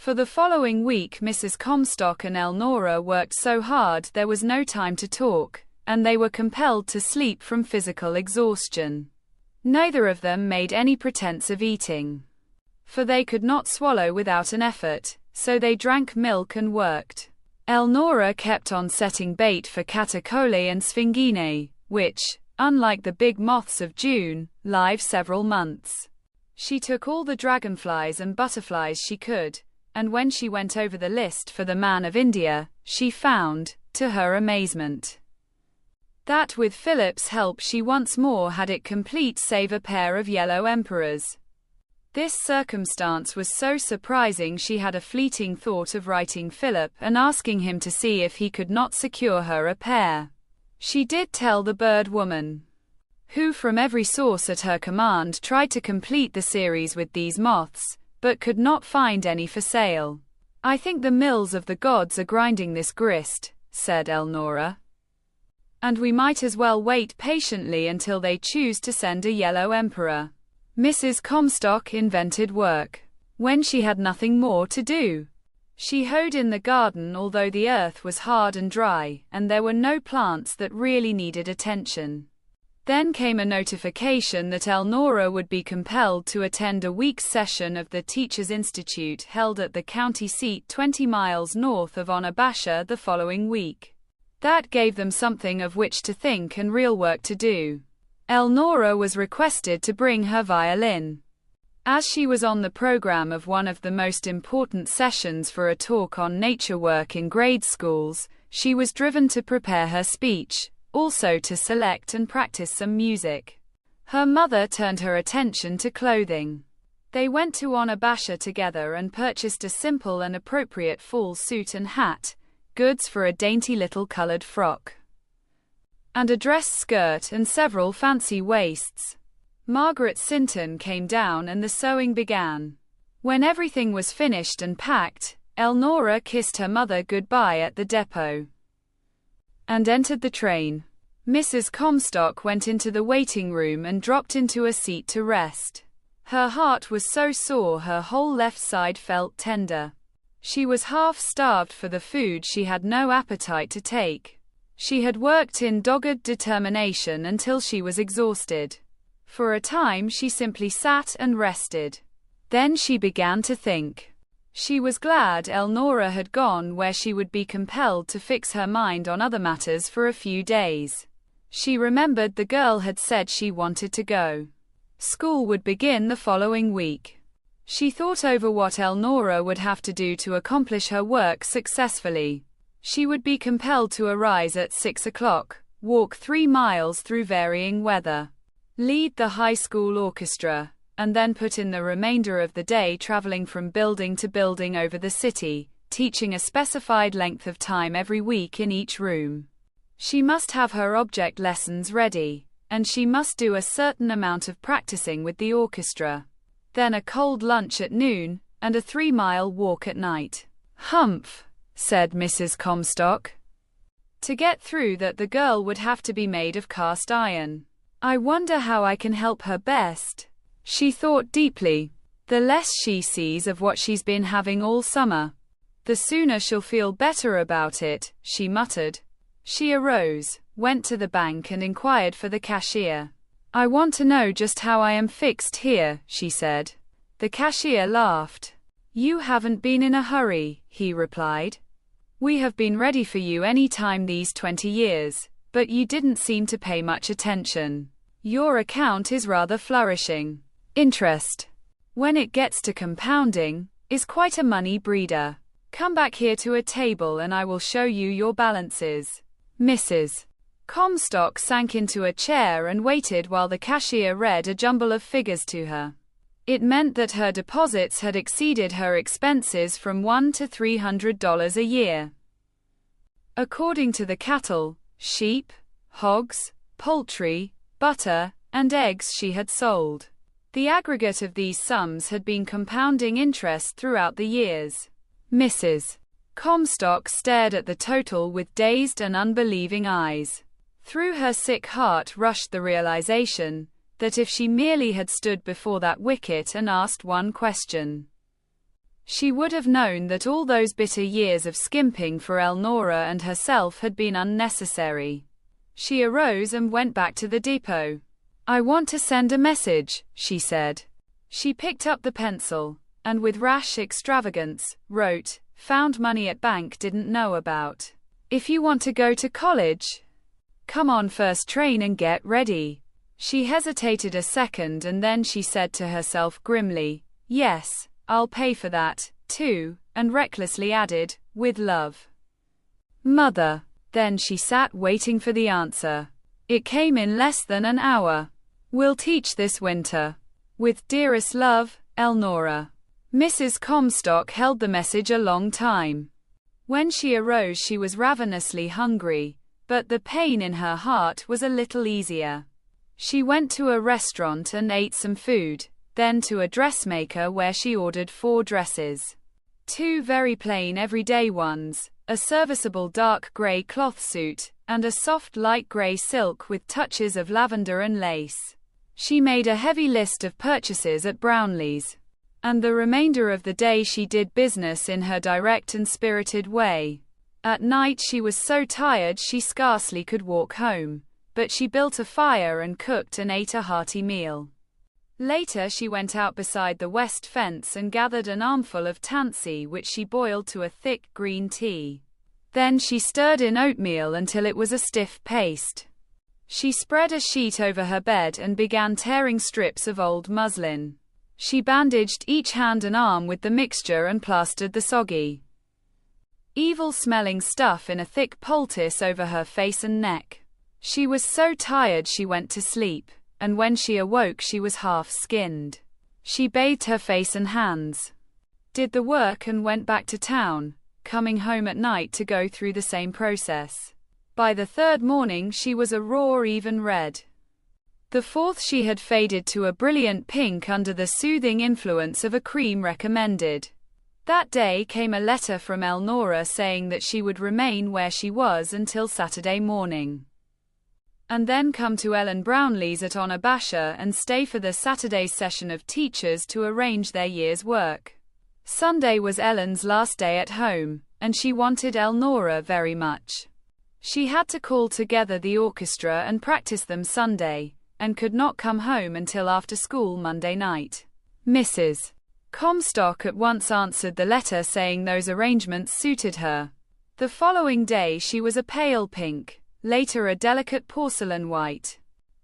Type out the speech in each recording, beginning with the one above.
For the following week, Mrs. Comstock and Elnora worked so hard there was no time to talk, and they were compelled to sleep from physical exhaustion. Neither of them made any pretense of eating, for they could not swallow without an effort, so they drank milk and worked. Elnora kept on setting bait for catacole and sphinginae, which, unlike the big moths of June, live several months. She took all the dragonflies and butterflies she could, and when she went over the list for the Man of India, she found, to her amazement, that with Philip's help she once more had it complete save a pair of yellow emperors. This circumstance was so surprising she had a fleeting thought of writing Philip and asking him to see if he could not secure her a pair. She did tell the bird woman, who from every source at her command tried to complete the series with these moths, but could not find any for sale. "I think the mills of the gods are grinding this grist," said Elnora, "and we might as well wait patiently until they choose to send a yellow emperor." Mrs. Comstock invented work. When she had nothing more to do, she hoed in the garden although the earth was hard and dry, and there were no plants that really needed attention. Then came a notification that Elnora would be compelled to attend a week's session of the Teachers' Institute held at the county seat 20 miles north of Onabasha the following week. That gave them something of which to think and real work to do. Elnora was requested to bring her violin. As she was on the program of one of the most important sessions for a talk on nature work in grade schools, she was driven to prepare her speech, also to select and practice some music. Her mother turned her attention to clothing. They went to Onabasha together and purchased a simple and appropriate fall suit and hat, goods for a dainty little colored frock, and a dress skirt and several fancy waists. Margaret Sinton came down and the sewing began. When everything was finished and packed, Elnora kissed her mother goodbye at the depot and entered the train. Mrs. Comstock went into the waiting room and dropped into a seat to rest. Her heart was so sore her whole left side felt tender. She was half starved for the food she had no appetite to take. She had worked in dogged determination until she was exhausted. For a time she simply sat and rested. Then she began to think. She was glad Elnora had gone where she would be compelled to fix her mind on other matters for a few days. She remembered the girl had said she wanted to go. School would begin the following week. She thought over what Elnora would have to do to accomplish her work successfully. She would be compelled to arise at 6 o'clock, walk 3 miles through varying weather, lead the high school orchestra, and then put in the remainder of the day traveling from building to building over the city, teaching a specified length of time every week in each room. She must have her object lessons ready, and she must do a certain amount of practicing with the orchestra. Then a cold lunch at noon, and a 3-mile walk at night. "Humph," said Mrs. Comstock. "To get through that the girl would have to be made of cast iron. I wonder how I can help her best." She thought deeply. The less she sees of what she's been having all summer, the sooner she'll feel better about it, she muttered. She arose, went to the bank and inquired for the cashier. "I want to know just how I am fixed here," she said. The cashier laughed. "You haven't been in a hurry," he replied. "We have been ready for you any time these 20 years, but you didn't seem to pay much attention. Your account is rather flourishing. Interest, when it gets to compounding, is quite a money breeder. Come back here to a table and I will show you your balances." Mrs. Comstock sank into a chair and waited while the cashier read a jumble of figures to her. It meant that her deposits had exceeded her expenses from $100 to $300 a year. According to the cattle, sheep, hogs, poultry, butter, and eggs she had sold. The aggregate of these sums had been compounding interest throughout the years. Mrs. Comstock stared at the total with dazed and unbelieving eyes. Through her sick heart rushed the realization that if she merely had stood before that wicket and asked one question, She would have known that all those bitter years of skimping for Elnora and herself had been unnecessary. She arose and went back to the depot. "I want to send a message," she said. She picked up the pencil, and with rash extravagance, wrote, "Found money at bank didn't know about. If you want to go to college, come on first train and get ready." She hesitated a second and then she said to herself grimly, "Yes, I'll pay for that, too," and recklessly added, "With love, Mother." Then she sat waiting for the answer. It came in less than an hour. "Will teach this winter. With dearest love, Elnora." Mrs. Comstock held the message a long time. When she arose she was ravenously hungry, but the pain in her heart was a little easier. She went to a restaurant and ate some food, then to a dressmaker where she ordered 4 dresses. 2 very plain everyday ones, a serviceable dark grey cloth suit, and a soft light grey silk with touches of lavender and lace. She made a heavy list of purchases at Brownlee's, and the remainder of the day she did business in her direct and spirited way. At night she was so tired she scarcely could walk home, but she built a fire and cooked and ate a hearty meal. Later she went out beside the west fence and gathered an armful of tansy which she boiled to a thick green tea. Then she stirred in oatmeal until it was a stiff paste. She spread a sheet over her bed and began tearing strips of old muslin. She bandaged each hand and arm with the mixture and plastered the soggy, evil-smelling stuff in a thick poultice over her face and neck. She was so tired she went to sleep, and when she awoke she was half-skinned. She bathed her face and hands, did the work and went back to town, coming home at night to go through the same process. By the 3rd morning she was a raw even red. The 4th she had faded to a brilliant pink under the soothing influence of a cream recommended. That day came a letter from Elnora saying that she would remain where she was until Saturday morning, and then come to Ellen Brownlee's at Onabasha and stay for the Saturday's session of teachers to arrange their year's work. Sunday was Ellen's last day at home, and she wanted Elnora very much. She had to call together the orchestra and practice them Sunday, and could not come home until after school Monday night. Mrs. Comstock at once answered the letter saying those arrangements suited her. The following day she was a pale pink, later a delicate porcelain white.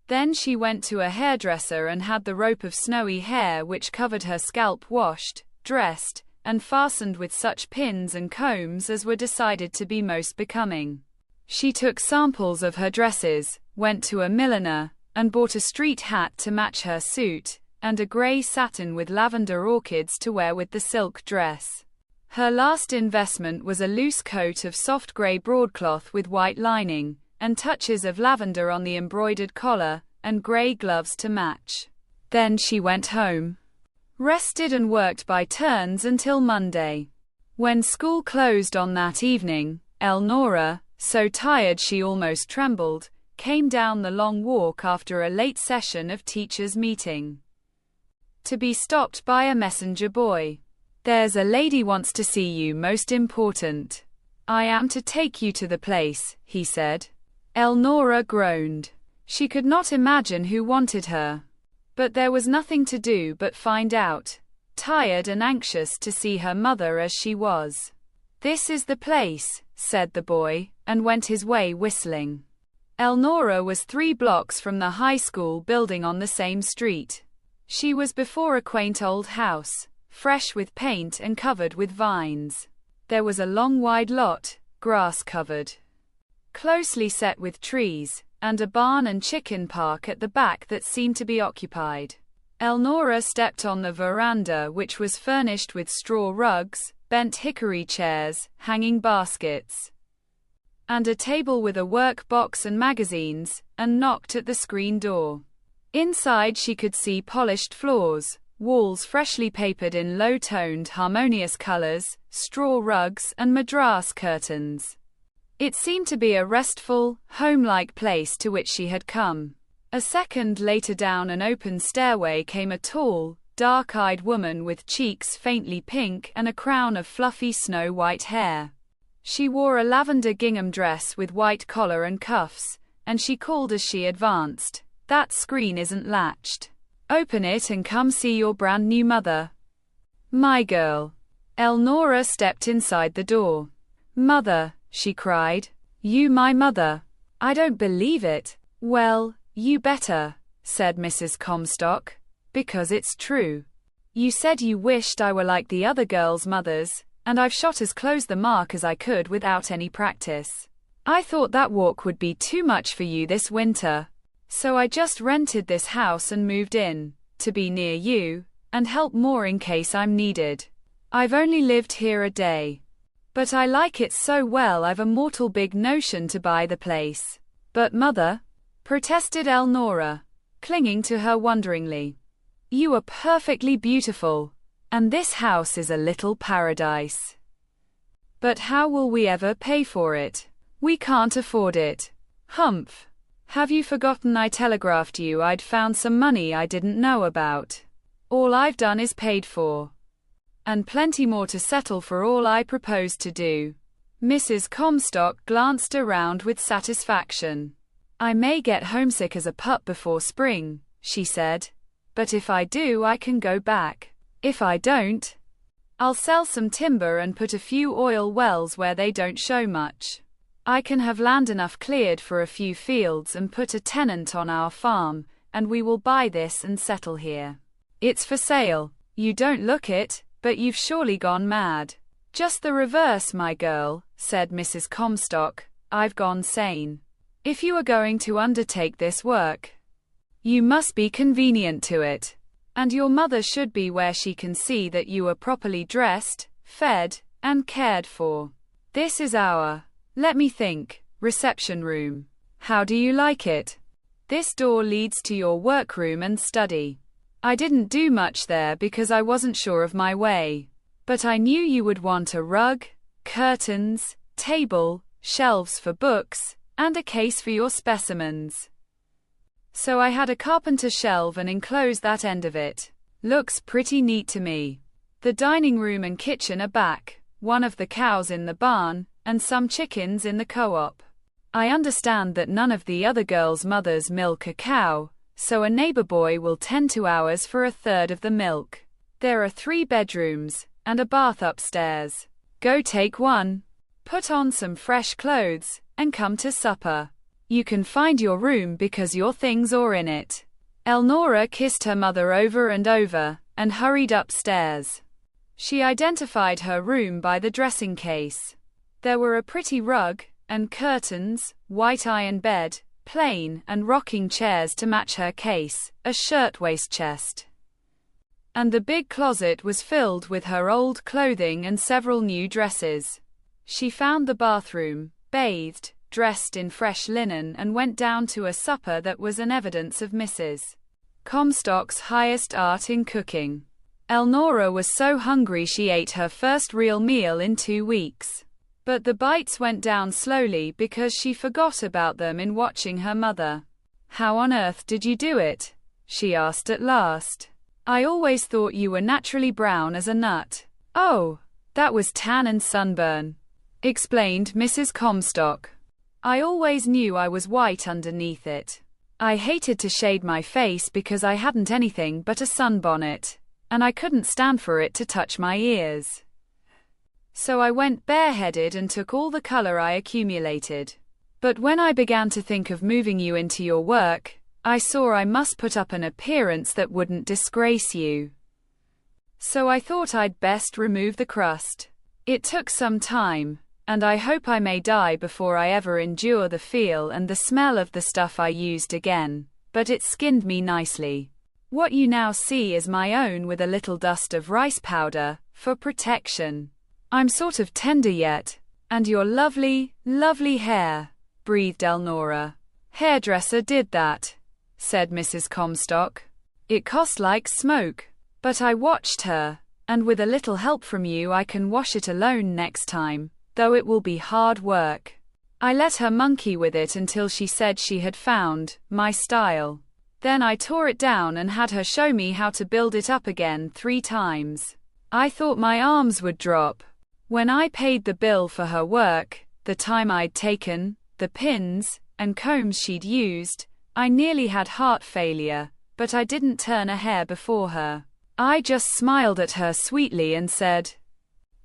Then she went to a hairdresser and had the rope of snowy hair which covered her scalp washed, dressed, and fastened with such pins and combs as were decided to be most becoming. She took samples of her dresses, went to a milliner, and bought a street hat to match her suit, and a grey satin with lavender orchids to wear with the silk dress. Her last investment was a loose coat of soft grey broadcloth with white lining, and touches of lavender on the embroidered collar, and grey gloves to match. Then she went home, rested and worked by turns until Monday. When school closed on that evening, Elnora, so tired she almost trembled, came down the long walk after a late session of teachers' meeting, to be stopped by a messenger boy. "There's a lady wants to see you, most important. I am to take you to the place," he said. Elnora groaned. She could not imagine who wanted her, but there was nothing to do but find out, tired and anxious to see her mother as she was. "This is the place," said the boy, and went his way whistling. Elnora was 3 blocks from the high school building on the same street. She was before a quaint old house, fresh with paint and covered with vines. There was a long wide lot, grass-covered, closely set with trees, and a barn and chicken park at the back that seemed to be occupied. Elnora stepped on the veranda, which was furnished with straw rugs, bent hickory chairs, hanging baskets, and a table with a work box and magazines, and knocked at the screen door. Inside she could see polished floors, walls freshly papered in low-toned harmonious colors, straw rugs and madras curtains. It seemed to be a restful, home-like place to which she had come. A second later down an open stairway came a tall, dark-eyed woman with cheeks faintly pink and a crown of fluffy snow-white hair. She wore a lavender gingham dress with white collar and cuffs, and she called as she advanced, "That screen isn't latched. Open it and come see your brand new mother." "My girl." Elnora stepped inside the door. "Mother," she cried. "You my mother? I don't believe it." "Well, you better," said Mrs. Comstock, "because it's true. You said you wished I were like the other girls' mothers, and I've shot as close the mark as I could without any practice. I thought that walk would be too much for you this winter. So I just rented this house and moved in, to be near you, and help more in case I'm needed. I've only lived here a day. But I like it so well I've a mortal big notion to buy the place." "But mother," protested Elnora, clinging to her wonderingly. "You are perfectly beautiful, and this house is a little paradise. But how will we ever pay for it? We can't afford it." "Humph. Have you forgotten I telegraphed you I'd found some money I didn't know about? All I've done is paid for. And plenty more to settle for all I propose to do." Mrs. Comstock glanced around with satisfaction. "I may get homesick as a pup before spring," she said. "But if I do, I can go back. If I don't, I'll sell some timber and put a few oil wells where they don't show much. I can have land enough cleared for a few fields and put a tenant on our farm, and we will buy this and settle here. It's for sale. You don't look it, but you've surely gone mad." "Just the reverse, my girl," said Mrs. Comstock. "I've gone sane. If you are going to undertake this work, you must be convenient to it. And your mother should be where she can see that you are properly dressed, fed, and cared for. This is our, let me think, reception room. How do you like it? This door leads to your workroom and study. I didn't do much there because I wasn't sure of my way. But I knew you would want a rug, curtains, table, shelves for books, and a case for your specimens. So I had a carpenter shelve and enclosed that end of it. Looks pretty neat to me. The dining room and kitchen are back, one of the cows in the barn, and some chickens in the co-op. I understand that none of the other girls' mothers milk a cow, so a neighbor boy will tend to ours for a third of the milk. There are 3 bedrooms, and a bath upstairs. Go take one. Put on some fresh clothes, and come to supper. You can find your room because your things are in it." Elnora kissed her mother over and over, and hurried upstairs. She identified her room by the dressing case. There were a pretty rug, and curtains, white iron bed, plain and rocking chairs to match her case, a shirtwaist chest. And the big closet was filled with her old clothing and several new dresses. She found the bathroom, bathed, dressed in fresh linen, and went down to a supper that was an evidence of Mrs. Comstock's highest art in cooking. Elnora was so hungry she ate her first real meal in 2 weeks. But the bites went down slowly because she forgot about them in watching her mother. "How on earth did you do it?" she asked at last. "I always thought you were naturally brown as a nut." "Oh, that was tan and sunburn," explained Mrs. Comstock. "I always knew I was white underneath it. I hated to shade my face because I hadn't anything but a sunbonnet, and I couldn't stand for it to touch my ears. So I went bareheaded and took all the color I accumulated. But when I began to think of moving you into your work, I saw I must put up an appearance that wouldn't disgrace you. So I thought I'd best remove the crust. It took some time, and I hope I may die before I ever endure the feel and the smell of the stuff I used again, but it skinned me nicely. What you now see is my own with a little dust of rice powder, for protection. I'm sort of tender yet. And your lovely, lovely hair," breathed Elnora. "Hairdresser did that," said Mrs. Comstock. "It cost like smoke. But I watched her, and with a little help from you I can wash it alone next time, though it will be hard work. I let her monkey with it until she said she had found my style. Then I tore it down and had her show me how to build it up again 3 times. I thought my arms would drop. When I paid the bill for her work, the time I'd taken, the pins and combs she'd used, I nearly had heart failure, but I didn't turn a hair before her. I just smiled at her sweetly and said,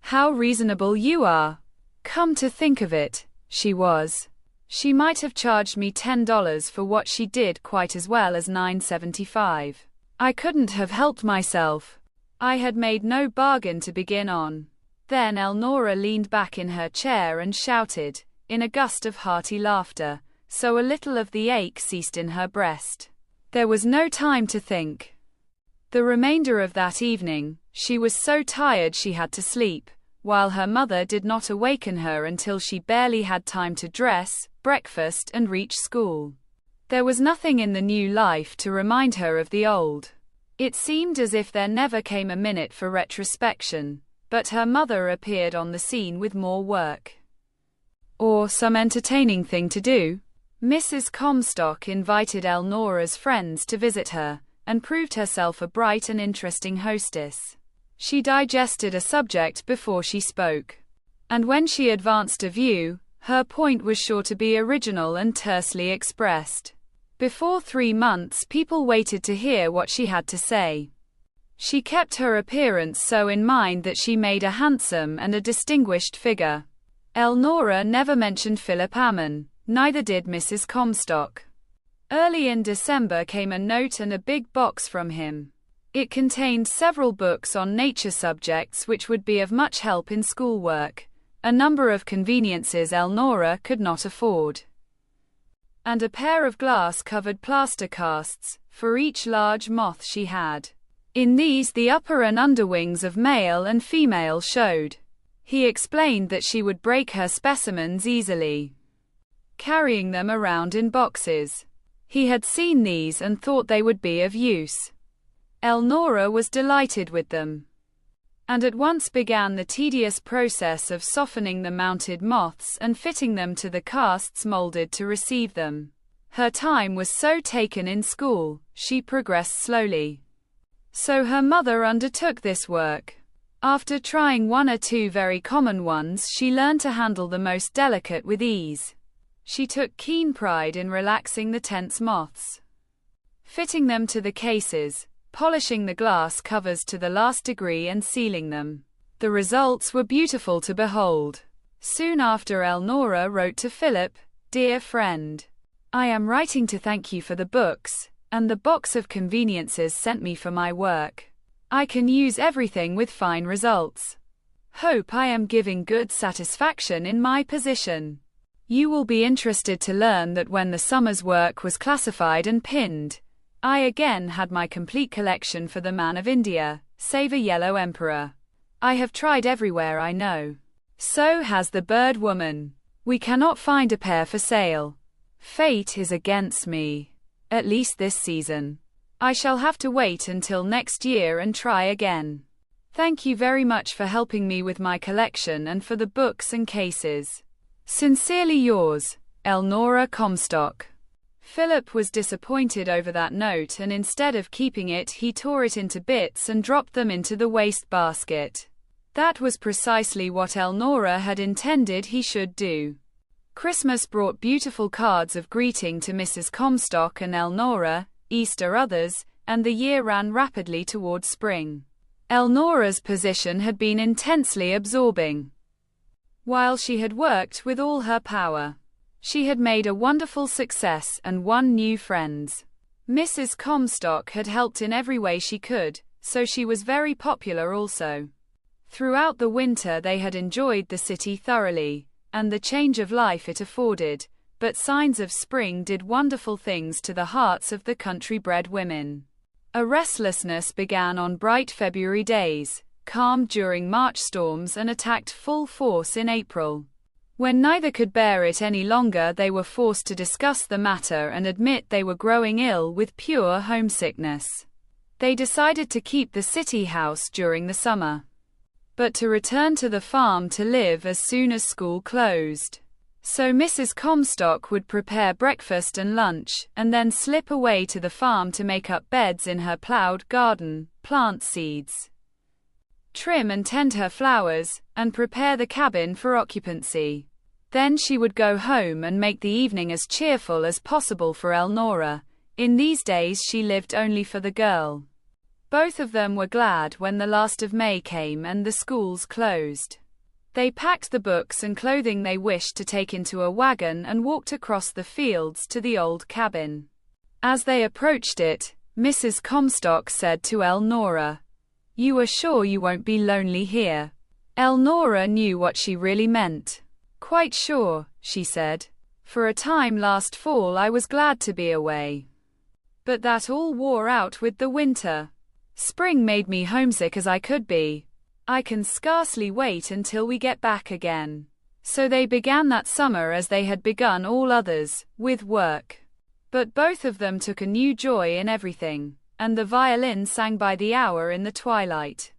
"How reasonable you are." Come to think of it, she was. She might have charged me $10 for what she did quite as well as $9.75. I couldn't have helped myself. I had made no bargain to begin on. Then Elnora leaned back in her chair and shouted, in a gust of hearty laughter, so a little of the ache ceased in her breast. There was no time to think. The remainder of that evening, she was so tired she had to sleep, while her mother did not awaken her until she barely had time to dress, breakfast, and reach school. There was nothing in the new life to remind her of the old. It seemed as if there never came a minute for retrospection, but her mother appeared on the scene with more work. Or some entertaining thing to do. Mrs. Comstock invited Elnora's friends to visit her, and proved herself a bright and interesting hostess. She digested a subject before she spoke. And when she advanced a view, her point was sure to be original and tersely expressed. Before 3 months, people waited to hear what she had to say. She kept her appearance so in mind that she made a handsome and a distinguished figure. Elnora never mentioned Philip AMMON, neither did Mrs. Comstock. Early in December came a note and a big box from him. It contained several books on nature subjects which would be of much help in schoolwork, a number of conveniences Elnora could not afford, and a pair of glass-covered plaster casts for each large moth she had. In these the upper and underwings of male and female showed. He explained that she would break her specimens easily, carrying them around in boxes. He had seen these and thought they would be of use. Elnora was delighted with them, and at once began the tedious process of softening the mounted moths and fitting them to the casts molded to receive them. Her time was so taken in school, she progressed slowly. So her mother undertook this work. After trying 1 or 2 very common ones, she learned to handle the most delicate with ease. She took keen pride in relaxing the tense moths, fitting them to the cases, polishing the glass covers to the last degree and sealing them. The results were beautiful to behold. Soon after, Elnora wrote to Philip, "Dear friend, I am writing to thank you for the books, and the box of conveniences sent me for my work. I can use everything with fine results. Hope I am giving good satisfaction in my position. You will be interested to learn that when the summer's work was classified and pinned, I again had my complete collection for the man of India, save a yellow emperor. I have tried everywhere I know. So has the bird woman. We cannot find a pair for sale. Fate is against me, at least this season. I shall have to wait until next year and try again. Thank you very much for helping me with my collection and for the books and cases. Sincerely yours, Elnora Comstock." Philip was disappointed over that note, and instead of keeping it, he tore it into bits and dropped them into the waste basket. That was precisely what Elnora had intended he should do. Christmas brought beautiful cards of greeting to Mrs. Comstock and Elnora, Easter others, and the year ran rapidly toward spring. Elnora's position had been intensely absorbing. While she had worked with all her power, she had made a wonderful success and won new friends. Mrs. Comstock had helped in every way she could, so she was very popular also. Throughout the winter they had enjoyed the city thoroughly, and the change of life it afforded, but signs of spring did wonderful things to the hearts of the country-bred women. A restlessness began on bright February days, calmed during March storms, and attacked full force in April. When neither could bear it any longer, they were forced to discuss the matter and admit they were growing ill with pure homesickness. They decided to keep the city house during the summer, but to return to the farm to live as soon as school closed. So Mrs. Comstock would prepare breakfast and lunch, and then slip away to the farm to make up beds in her plowed garden, plant seeds, trim and tend her flowers, and prepare the cabin for occupancy. Then she would go home and make the evening as cheerful as possible for Elnora. In these days she lived only for the girl. Both of them were glad when the last of May came and the schools closed. They packed the books and clothing they wished to take into a wagon and walked across the fields to the old cabin. As they approached it, Mrs. Comstock said to Elnora, "You are sure you won't be lonely here?" Elnora knew what she really meant. "Quite sure," she said. "For a time last fall I was glad to be away. But that all wore out with the winter. Spring made me homesick as I could be. I can scarcely wait until we get back again." So they began that summer as they had begun all others, with work. But both of them took a new joy in everything, and the violin sang by the hour in the twilight.